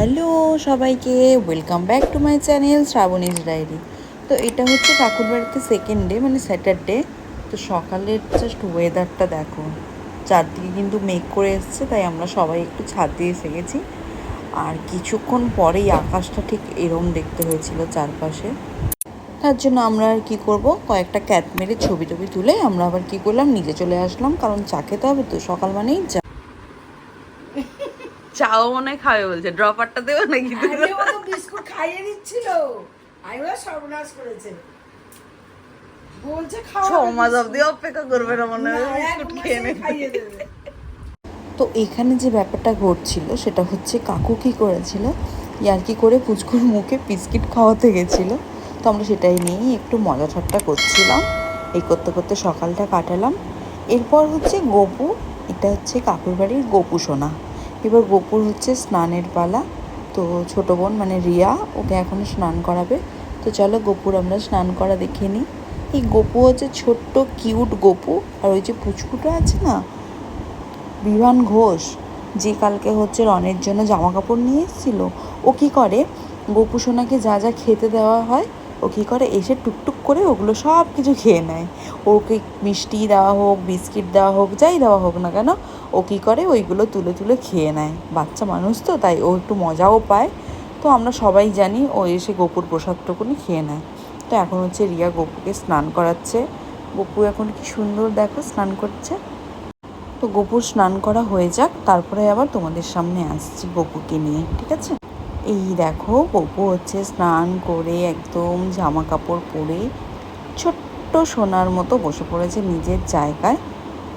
Hello সবাইকে, welcome back to my channel Shrabani's diary. তো এটা হচ্ছে কাকুর বাড়িতে সেকেন্ড ডে, মানে স্যাটারডে। তো সকালের জাস্ট ওয়েদারটা দেখো, চারদিকে কিন্তু মেঘ করে এসছে, তাই আমরা সবাই একটু ছাদে এসে গেছি। আর কিছুক্ষণ পরেই আকাশটা ঠিক এরম দেখতে হয়েছিল চারপাশে। তার জন্য আমরা আর কী করবো, কয়েকটা ক্যাট মেরে ছবি টবি তুলে আমরা আবার কী করলাম, নিজে চলে আসলাম, কারণ চা খেতে হবে তো, সকাল মানেই চা। চাও মনে হয় খাবে বলছে, ড্রপারটা দেবে নাকি? বিস্কুট খাইয়ে দিচ্ছিল, আমি সর্বনাশ করেছে, বলছে ছ মাস অব্দি অপেক্ষা করবে না মনে হয়, বিস্কুট খেয়ে নেবে। তো এখানে যে ব্যাপারটা ঘটছিল সেটা হচ্ছে, কাকু কী করেছিল, ইয়ার্কি করে পুচকুর মুখে বিস্কিট খাওয়াতে গেছিলো। তো আমরা সেটাই নিয়েই একটু মজা ঠাট্টা করছিলাম, এই করতে করতে সকালটা কাটালাম। এরপর হচ্ছে গপু, এটা হচ্ছে কাকুর বাড়ির গপু সোনা। এবার গপুর হচ্ছে স্নানের পালা। তো ছোটো বোন মানে রিয়া, ওকে এখনও স্নান করাবে। তো চলো গপুর আমরা স্নান করা দেখে নিই। এই গপু হচ্ছে ছোট্ট কিউট গপু। আর ওই যে পুচকুটা আছে না, বিভান ঘোষ, যে কালকে হচ্ছে রনের জন্য জামা কাপড় নিয়ে এসেছিলো, ও কী করে, গপু সোনাকে যা যা খেতে দেওয়া হয়, ও কী করে এসে টুকটুক করে ওগুলো সব কিছু খেয়ে নেয়। ওকে মিষ্টি দেওয়া হোক, বিস্কিট দেওয়া হোক, যাই দেওয়া হোক না কেন, ও কী করে ওইগুলো তুলে তুলে খেয়ে নেয়। বাচ্চা মানুষ তো, তাই ও একটু মজাও পায়। তো আমরা সবাই জানি ও এসে গপুর প্রসাদটুকুনি খেয়ে নেয়। তো এখন হচ্ছে রিয়া গপুকে স্নান করাচ্ছে। গপু এখন কি সুন্দর দেখো স্নান করছে। তো গপুর স্নান করা হয়ে যাক, তারপরে আবার তোমাদের সামনে আসছি গপুকে নিয়ে, ঠিক আছে? এই দেখো গপু হচ্ছে স্নান করে একদম জামা কাপড় পরে ছোট্ট সোনার মতো বসে পড়েছে নিজের জায়গায়।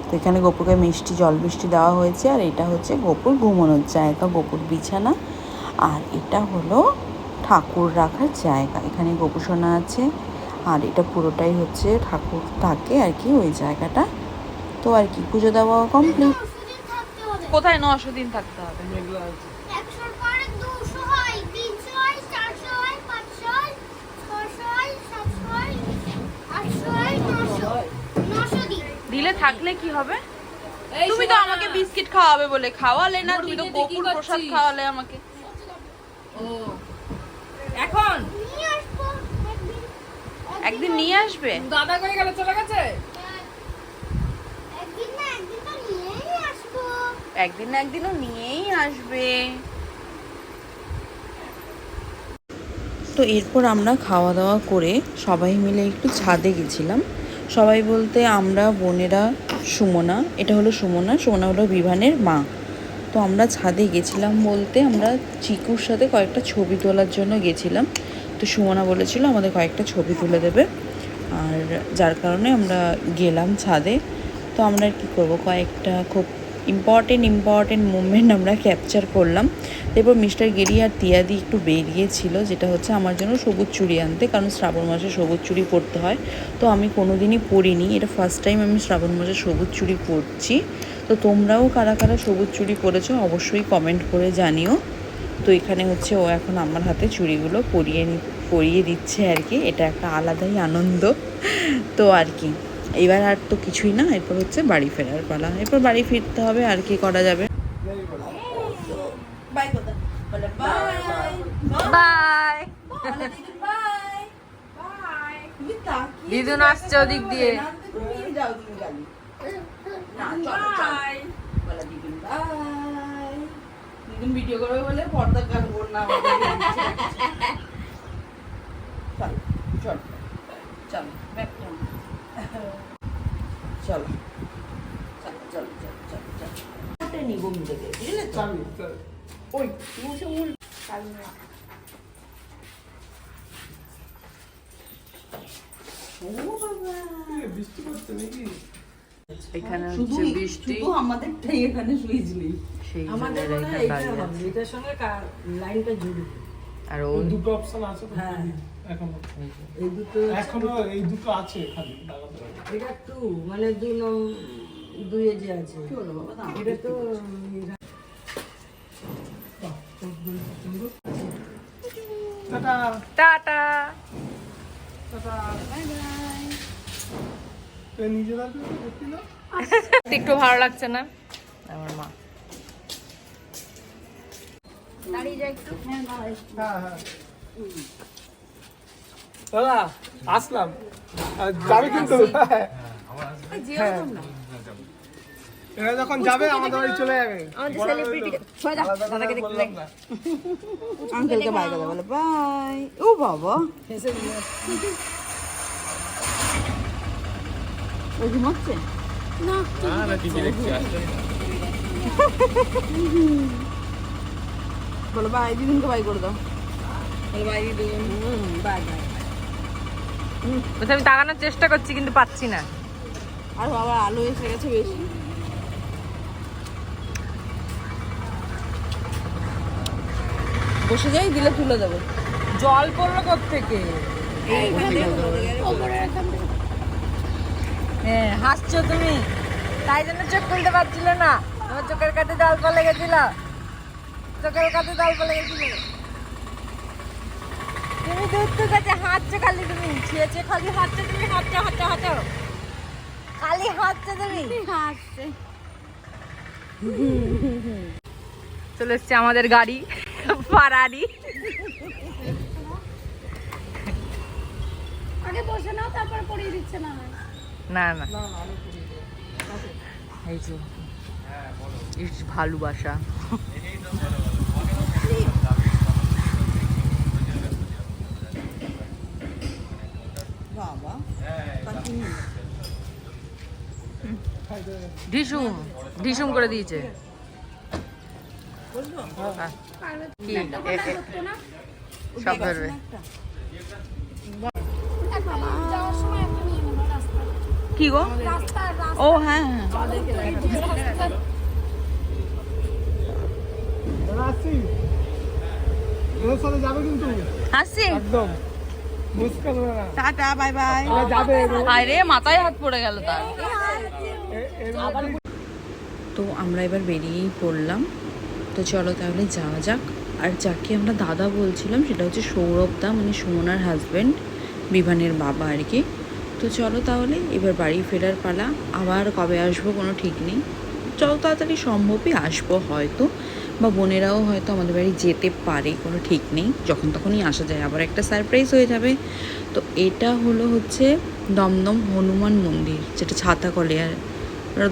তো এখানে গপুকে মিষ্টি জল মিষ্টি দেওয়া হয়েছে। আর এটা হচ্ছে গপুর ঘুমানোর জায়গা, গপুর বিছানা। আর এটা হলো ঠাকুর রাখার জায়গা, এখানে গপু সোনা আছে। আর এটা পুরোটাই হচ্ছে ঠাকুর থাকে আর কি, ওই জায়গাটা। তো আর কি, পুজো দেওয়া কমপ্লিট। কোথায় 900 দিন থাকতে হবে? দিলে থাকলে কি হবে? তুমি তো আমাকে বিস্কিট খাওয়াবে বলে খাওয়ালে না, তুমি তো গপুর প্রসাদ খাওয়ালে আমাকে। ও এখন একদিন নিয়ে আসবে। দাদা করে গেল, চলে গেছে। একদিন না একদিনও নিয়েই আসবে। তো এরপর আমরা খাওয়া দাওয়া করে সবাই মিলে একটু ছাদে গেছিলাম। সবাই বলতে আমরা বোনেরা, সুমনা, এটা হলো সুমনা, সুমনা হলো বিভানের মা। তো আমরা ছাদে গেছিলাম বলতে, আমরা চিকুর সাথে কয়েকটা ছবি তোলার জন্য গেছিলাম। তো সুমনা বলেছিল আমাদের কয়েকটা ছবি তুলে দেবে, আর যার কারণে আমরা গেলাম ছাদে। তো আমরা কী করব, কয়েকটা খুব ইম্পর্টেন্ট মুভমেন্ট আমরা ক্যাপচার করলাম। এরপর মিস্টার গেরি আর তিয়াদি একটু বেরিয়েছিল, যেটা হচ্ছে আমার জন্য সবুজ চুড়ি আনতে, কারণ শ্রাবণ মাসে সবুজ চুড়ি পরতে হয়। তো আমি কোনো দিনই পরিনি, এটা ফার্স্ট টাইম আমি শ্রাবণ মাসে সবুজ চুড়ি পরছি। তো তোমরাও কারা কারা সবুজ চুড়ি পরেছো অবশ্যই কমেন্ট করে জানিও। তো এখানে হচ্ছে ও এখন আমার হাতে চুড়িগুলো পরিয়ে দিচ্ছে আর কি, এটা একটা আলাদাই আনন্দ। তো আর কি, এবার আর তো কিছুই না, এরপর হচ্ছে বাড়ি ফেরার পালা। এরপর বাড়ি ফিরতে হবে, আর কি করা যাবে। বাই। দিদুন আসছে ওদিক দিয়ে। ভিডিও করবে বলে পর্দা কাটবো না। চল চল চল চল চল চল চল নিব মিলে বুঝলে তো। ওই বসে উল বৃষ্টি পড়ছে নাকি? এখানে হচ্ছে বৃষ্টি, আমাদেরটাই এখানে সুইচ নেই, আমাদের এটার সঙ্গে লাইনটা জুড়ে। আর ও দুটো অপশন আছে তো। হ্যাঁ এখনো এই দুটো আছে, খালি লাগাতে হবে। এটা একটু মানে দুই যে আছে, কি হলো বাবা, এটা তো tata tata tata bye bye. একটু ভালো লাগছে না আমার মা। দাঁড়িয়ে যাই একটু। হ্যাঁ হ্যাঁ দাদা আসলাম যাবে কিন্তু হ্যাঁ এরা যখন যাবে আমাদের বাড়ি চলে যাবে আমাদের সেলিব্রিটি ছয় দাদাকে দেখতে দেখ। আঙ্কেলকে বাই কথা বলে বাই। ও বাবা ওই ঘুমাচ্ছে বলো বাই দিদিনকে বাই করে দাও। বলো বাই দিদিন। Bye bye. আমি তাকানোর চেষ্টা করছি কিন্তু পাচ্ছি না। আর বাবা আলো এসে গেছে বেশি। বসে যাই দিলে তুলে দেবো। জল পড়লো কোত্থেকে? হ্যাঁ হাসছো তুমি, তাই জন্য চোখ খুলতে পারছিলে না। তোমার চোখের কাছে জল পড়ে গেছিল, চোখের কাছে জল পড়ে গেছিল। তুমি দূর থেকে কাছে হাঁটছো খালি, তুমি ছিঁড়েছে খালি হাঁটছো, তুমি হাঁটছো হাঁটছো হাঁটছো খালি হাঁটছো তুমি। হাঁটছে চলে এসছে আমাদের গাড়ি ফারারি। আগে বসে নাও, তারপর পরিয়ে দিচ্ছে না। না না এই যে ইস ভালোবাসা। বাবা ঢিসুম ঢিসুম করে দিয়েছে। হ্যাঁ। কি সব ধরবে। যাওয়ার সময় একটা নিয়ে নেবো রাস্তায়। কি গো? ও হ্যাঁ হ্যাঁ দাদা আসছি এদের সাথে যাবে কিন্তু আসছি। একদম মুস্কান না টাটা বাই বাই। এরা যাবে আরে মাথায় হাত পড়ে গেল তার। এর মধ্যে তো আমরা এবার বেরিয়েই পড়লাম। তো চলো তাহলে যাওয়া যাক। আর যাকে আমরা দাদা বলছিলাম সেটা হচ্ছে সৌরভ দা, মানে সুমনার হাজব্যান্ড, বিভানের বাবা আর কি। তো চলো তাহলে এবার বাড়ি ফেরার পালা। আবার কবে আসবো কোনো ঠিক নেই, যত তাড়াতাড়ি সম্ভবই আসবো হয়তো, বা বোনেরাও হয়তো আমাদের বাড়ি যেতে পারে, কোনো ঠিক নেই, যখন তখনই আসা যায়, আবার একটা সারপ্রাইজ হয়ে যাবে। তো এটা হচ্ছে দমদম হনুমান মন্দির, যেটা ছাতাকলে। আর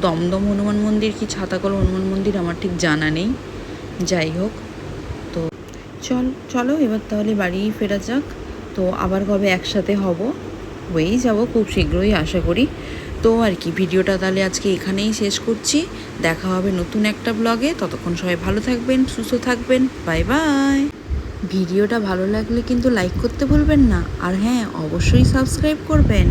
দমদম হনুমান মন্দির কি ছাতাকল হনুমান মন্দির আমার ঠিক জানা নেই, যাই হোক। তো চলো এবার তাহলে বাড়ি ফেরা যাক। তো আবার কবে একসাথে হয়েই যাব খুব শীঘ্রই আশা করি। তো আর কি ভিডিওটা তাহলে আজকে এখানেই শেষ করছি। দেখা হবে নতুন একটা ব্লগে। ততক্ষণ সবাই ভালো থাকবেন, সুস্থ থাকবেন। Bye bye. ভিডিওটা ভালো লাগলে কিন্তু লাইক করতে ভুলবেন না, আর হ্যাঁ অবশ্যই সাবস্ক্রাইব করবেন।